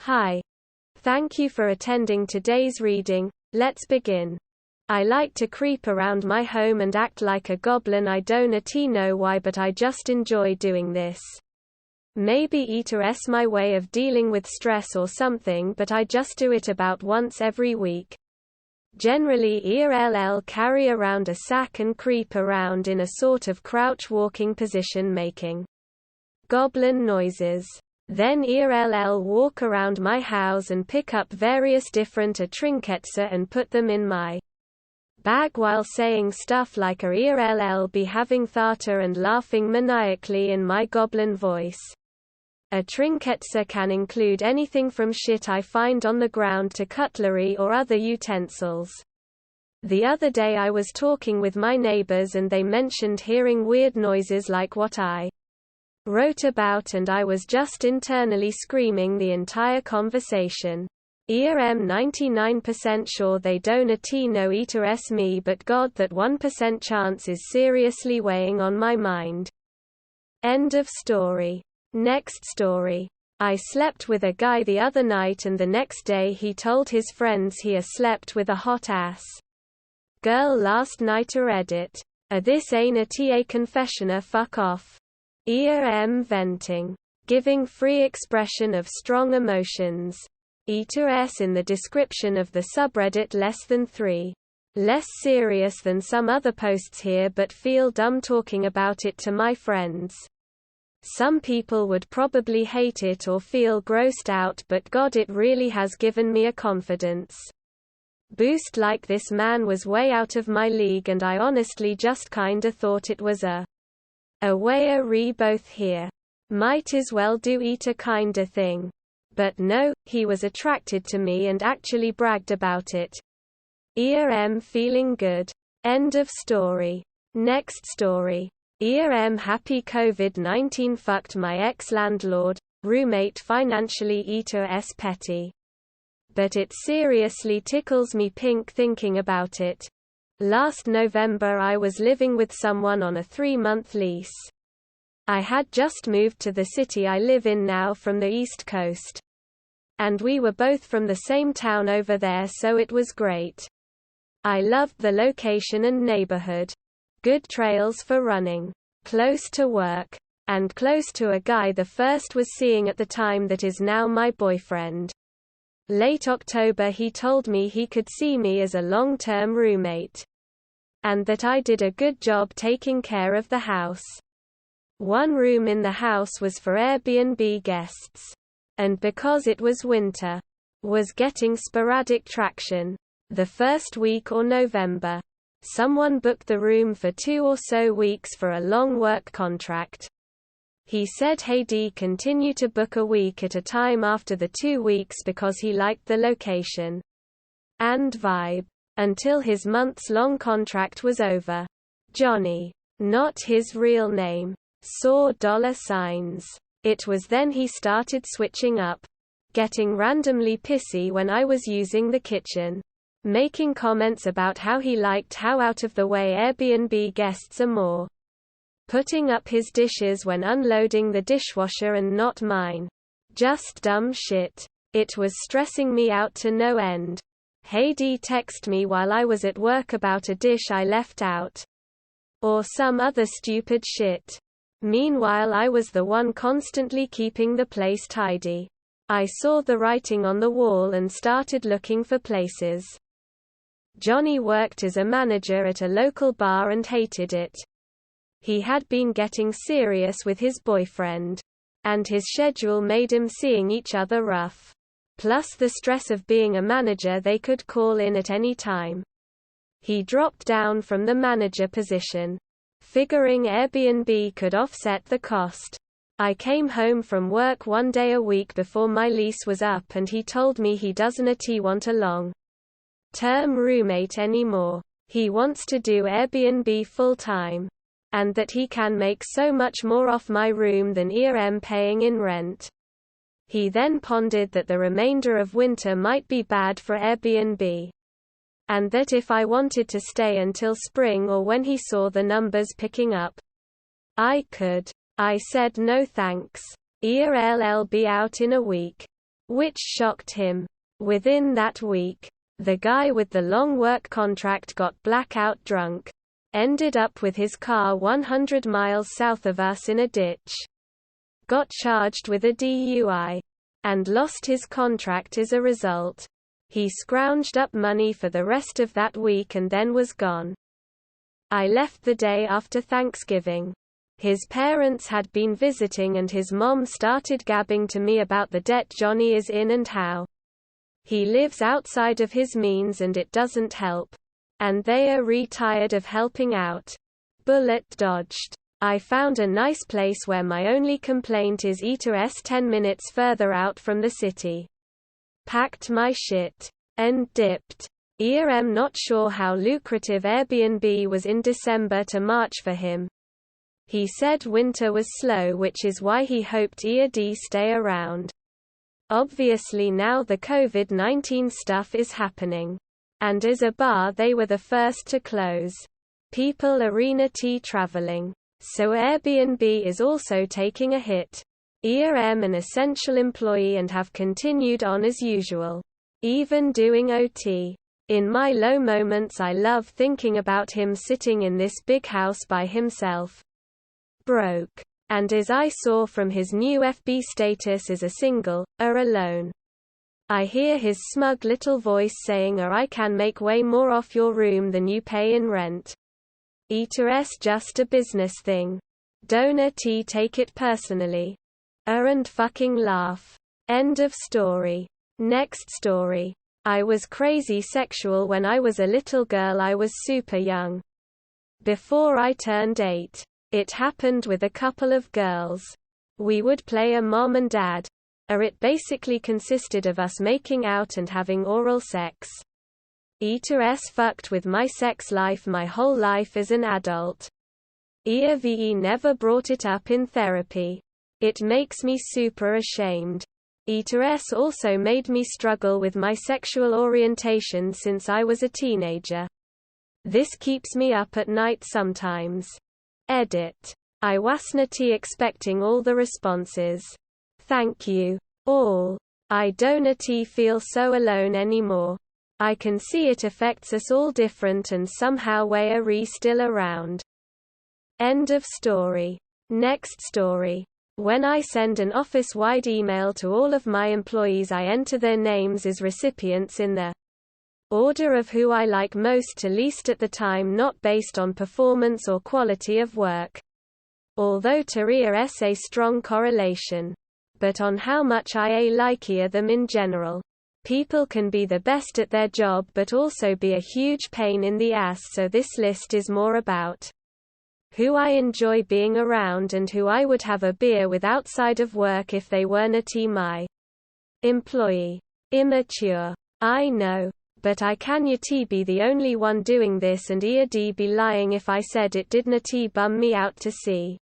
Hi. Thank you for attending today's reading. Let's begin. I like to creep around my home and act like a goblin. I don't know why, but I just enjoy doing this. Maybe it's my way of dealing with stress or something, but I just do it about once every week. Generally I'll carry around a sack and creep around in a sort of crouch walking position, making goblin noises. Then I'll walk around my house and pick up various different trinkets and put them in my bag while saying stuff like I'll be having theater and laughing maniacally in my goblin voice. A trinket can include anything from shit I find on the ground to cutlery or other utensils. The other day I was talking with my neighbors and they mentioned hearing weird noises like what I wrote about, and I was just internally screaming the entire conversation. I'm 99% sure they don't know it's me, but God, that 1% chance is seriously weighing on my mind. End of story. Next story. I slept with a guy the other night and the next day he told his friends he slept with a hot ass girl last night. Edit. This ain't a confession. Fuck off. Venting. Giving free expression of strong emotions. S in the description of the subreddit less than 3. Less serious than some other posts here, but feel dumb talking about it to my friends. Some people would probably hate it or feel grossed out, but God, it really has given me a confidence boost. Like, this man was way out of my league and I honestly just kinda thought it was a way both here. Might as well do a kinda thing. But no, he was attracted to me and actually bragged about it. Feeling good. End of story. Next story. Happy COVID-19 fucked my ex-landlord, roommate financially. Petty. But it seriously tickles me pink thinking about it. Last November I was living with someone on a 3-month lease. I had just moved to the city I live in now from the East Coast. And we were both from the same town over there, so it was great. I loved the location and neighborhood. Good trails for running. Close to work. And close to a guy the first was seeing at the time that is now my boyfriend. Late October he told me he could see me as a long-term roommate. And that I did a good job taking care of the house. One room in the house was for Airbnb guests. And because it was winter, was getting sporadic traction. The first week or November, someone booked the room for 2 or so weeks for a long work contract. He said he'd continue to book a week at a time after the 2 weeks because he liked the location and vibe, until his months-long contract was over. Johnny, not his real name, saw $signs. It was then he started switching up, getting randomly pissy when I was using the kitchen, making comments about how he liked how out of the way Airbnb guests are more, putting up his dishes when unloading the dishwasher and not mine. Just dumb shit. It was stressing me out to no end. He'd text me while I was at work about a dish I left out. Or some other stupid shit. Meanwhile I was the one constantly keeping the place tidy. I saw the writing on the wall and started looking for places. Johnny worked as a manager at a local bar and hated it. He had been getting serious with his boyfriend. And his schedule made him seeing each other rough. Plus the stress of being a manager, they could call in at any time. He dropped down from the manager position, figuring Airbnb could offset the cost. I came home from work one day a week before my lease was up and he told me he doesn't want a long-term roommate anymore. He wants to do Airbnb full-time. And that he can make so much more off my room than I'm paying in rent. He then pondered that the remainder of winter might be bad for Airbnb. And that if I wanted to stay until spring or when he saw the numbers picking up, I could. I said no thanks. I'll be out in a week. which shocked him. Within that week, the guy with the long work contract got blackout drunk, ended up with his car 100 miles south of us in a ditch, got charged with a DUI, and lost his contract as a result. He scrounged up money for the rest of that week and then was gone. I left the day after Thanksgiving. His parents had been visiting and his mom started gabbing to me about the debt Johnny is in and how he lives outside of his means and it doesn't help. And they are tired of helping out. Bullet dodged. I found a nice place where my only complaint is eater 10 minutes further out from the city. Packed my shit. And dipped. I'm not sure how lucrative Airbnb was in December to March for him. He said winter was slow, which is why he hoped D stay around. Obviously now the COVID-19 stuff is happening. And as a bar they were the first to close. People are traveling. So Airbnb is also taking a hit. I'm an essential employee and have continued on as usual. Even doing OT. In my low moments I love thinking about him sitting in this big house by himself. Broke. And as I saw from his new FB status as a single, alone. I hear his smug little voice saying I can make way more off your room than you pay in rent. It's just a business thing. Don't take it personally. And fucking laugh. End of story. Next story. I was crazy sexual when I was a little girl. I was super young. Before I turned 8. It happened with a couple of girls. We would play a mom and dad. It basically consisted of us making out and having oral sex. It's fucked with my sex life my whole life as an adult. VE never brought it up in therapy. It makes me super ashamed. It's also made me struggle with my sexual orientation since I was a teenager. This keeps me up at night sometimes. Edit. I wasn't expecting all the responses. Thank you. All. I don't feel so alone anymore. I can see it affects us all different and somehow we are still around. End of story. Next story. When I send an office-wide email to all of my employees I enter their names as recipients in the order of who I like most to least at the time, not based on performance or quality of work. Although there is a strong correlation. But on how much I like them in general. People can be the best at their job but also be a huge pain in the ass, so this list is more about who I enjoy being around and who I would have a beer with outside of work if they weren't my employee. Immature. I know. But I can't be the only one doing this, and I'd be lying if I said it didn't bum me out to see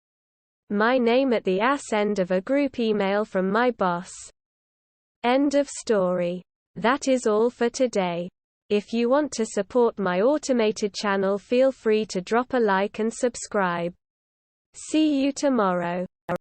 my name at the ass end of a group email from my boss. End of story. That is all for today. If you want to support my automated channel, feel free to drop a like and subscribe. See you tomorrow.